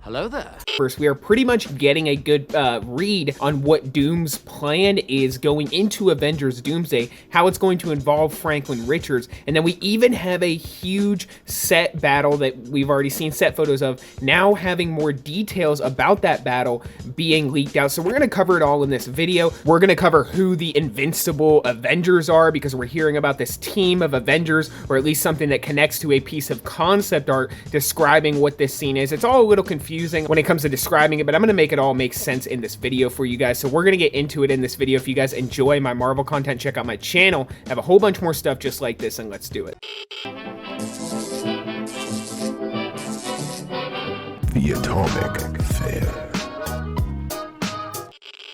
Hello there. First, we are pretty much getting a good read on what Doom's plan is going into Avengers Doomsday, how it's going to involve Franklin Richards, and then we even have a huge set battle that we've already seen set photos of, now having more details about that battle being leaked out. So we're going to cover it all in this video. We're going to cover who the Invincible Avengers are, because we're hearing about this team of Avengers, or at least something that connects to a piece of concept art describing what this scene is. It's all a little confusing when it comes to describing it, but I'm going to make it all make sense in this video for you guys. So we're going to get into it in this video. If you guys enjoy my Marvel content, check out my channel. I have a whole bunch more stuff just like this, and let's do it. The Atomic Fair.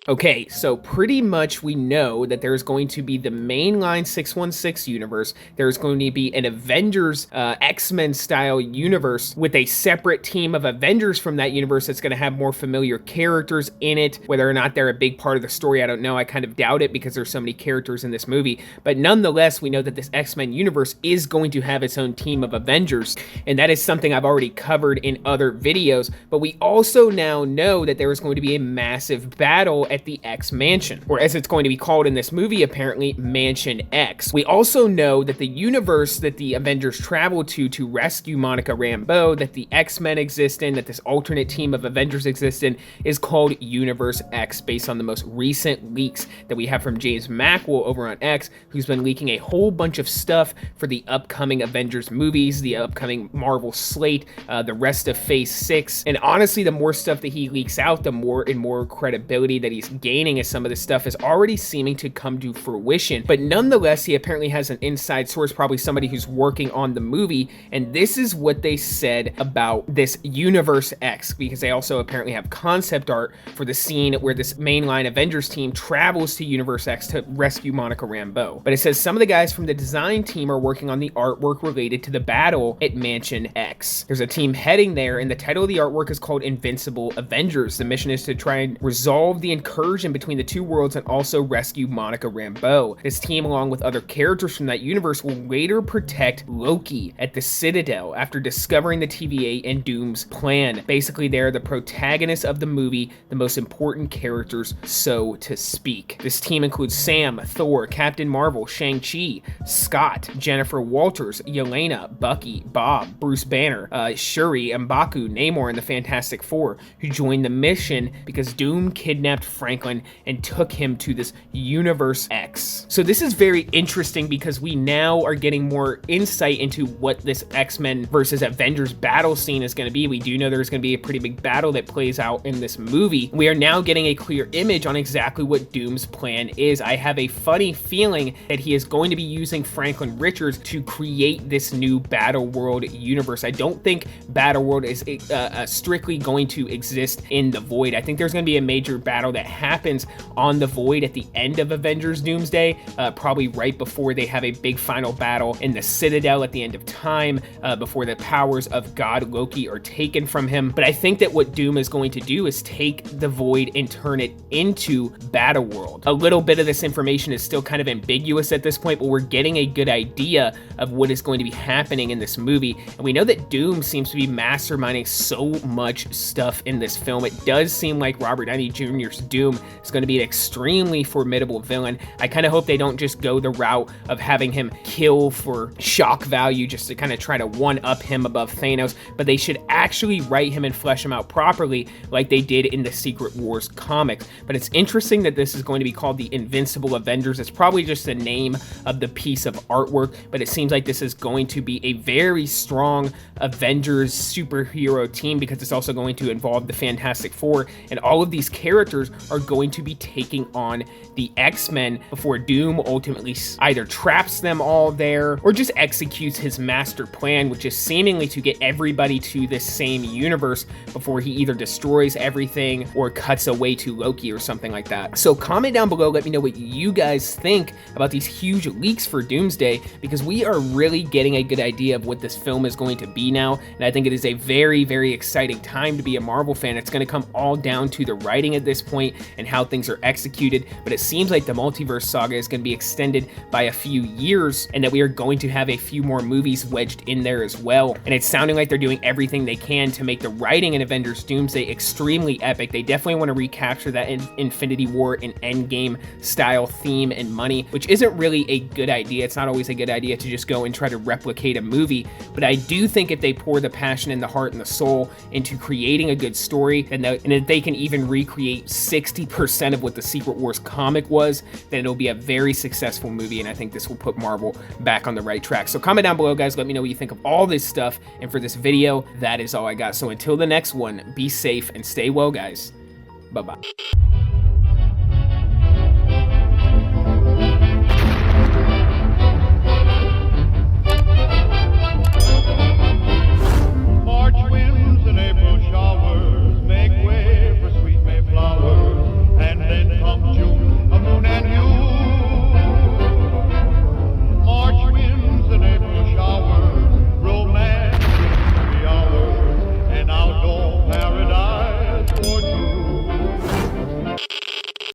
Okay, so pretty much we know that there's going to be the mainline 616 universe. There's going to be an Avengers X-Men style universe with a separate team of Avengers from that universe that's going to have more familiar characters in it. Whether or not they're a big part of the story, I don't know. I kind of doubt it because there's so many characters in this movie. But nonetheless, we know that this X-Men universe is going to have its own team of Avengers, and that is something I've already covered in other videos. But we also now know that there is going to be a massive battle at the X Mansion, or as it's going to be called in this movie, apparently Mansion X. We also know that the universe that the Avengers travel to rescue Monica Rambeau, that the X-Men exist in, that this alternate team of Avengers exist in, is called Universe X, based on the most recent leaks that we have from James Mackwell over on X, who's been leaking a whole bunch of stuff for the upcoming Avengers movies, the upcoming Marvel slate, the rest of Phase 6, and honestly, the more stuff that he leaks out, the more and more credibility that he's gaining, as some of this stuff is already seeming to come to fruition. But nonetheless, he apparently has an inside source, probably somebody who's working on the movie, and this is what they said about this Universe X, because they also apparently have concept art for the scene where this mainline Avengers team travels to Universe X to rescue Monica Rambeau. But it says some of the guys from the design team are working on the artwork related to the battle at Mansion X. There's a team heading there, and the title of the artwork is called Invincible Avengers. The mission is to try and resolve the incursion between the two worlds and also rescue Monica Rambeau. This team, along with other characters from that universe, will later protect Loki at the Citadel after discovering the TVA and Doom's plan. Basically, they're the protagonists of the movie, the most important characters, so to speak. This team includes Sam, Thor, Captain Marvel, Shang-Chi, Scott, Jennifer Walters, Yelena, Bucky, Bob, Bruce Banner, Shuri, M'Baku, Namor, and the Fantastic Four, who joined the mission because Doom kidnapped Franklin and took him to this Universe X. So this is very interesting because we now are getting more insight into what this X-Men versus Avengers battle scene is going to be. We do know there's going to be a pretty big battle that plays out in this movie. We are now getting a clear image on exactly what Doom's plan is. I have a funny feeling that he is going to be using Franklin Richards to create this new Battle World universe. I don't think Battle World is strictly going to exist in the Void. I think there's going to be a major battle that happens on the Void at the end of Avengers Doomsday, probably right before they have a big final battle in the Citadel at the end of time, before the powers of God Loki are taken from him. But I think that what Doom is going to do is take the Void and turn it into Battle World. A little bit of this information is still kind of ambiguous at this point, but we're getting a good idea of what is going to be happening in this movie. And we know that Doom seems to be masterminding so much stuff in this film. It does seem like Robert Downey Jr.'s Doom is going to be an extremely formidable villain. I kind of hope they don't just go the route of having him kill for shock value just to kind of try to one-up him above Thanos, but they should actually write him and flesh him out properly like they did in the Secret Wars comics. But it's interesting that this is going to be called the Invincible Avengers. It's probably just the name of the piece of artwork, but it seems like this is going to be a very strong Avengers superhero team because it's also going to involve the Fantastic Four, and all of these characters are going to be taking on the X-Men before Doom ultimately either traps them all there or just executes his master plan, which is seemingly to get everybody to this same universe before he either destroys everything or cuts away to Loki or something like that. So comment down below, let me know what you guys think about these huge leaks for Doomsday, because we are really getting a good idea of what this film is going to be now, and I think it is a very, very exciting time to be a Marvel fan. It's going to come all down to the writing at this point, and how things are executed, but it seems like the multiverse saga is going to be extended by a few years, and that we are going to have a few more movies wedged in there as well. And it's sounding like they're doing everything they can to make the writing in Avengers Doomsday extremely epic. They definitely want to recapture that Infinity War and Endgame style theme and money, which isn't really a good idea. It's not always a good idea to just go and try to replicate a movie, but I do think if they pour the passion and the heart and the soul into creating a good story, and if they can even recreate 60% of what the Secret Wars comic was, then it'll be a very successful movie, and I think this will put Marvel back on the right track. So comment down below, guys. Let me know what you think of all this stuff, and for this video, that is all I got. So until the next one, be safe and stay well, guys. Bye-bye.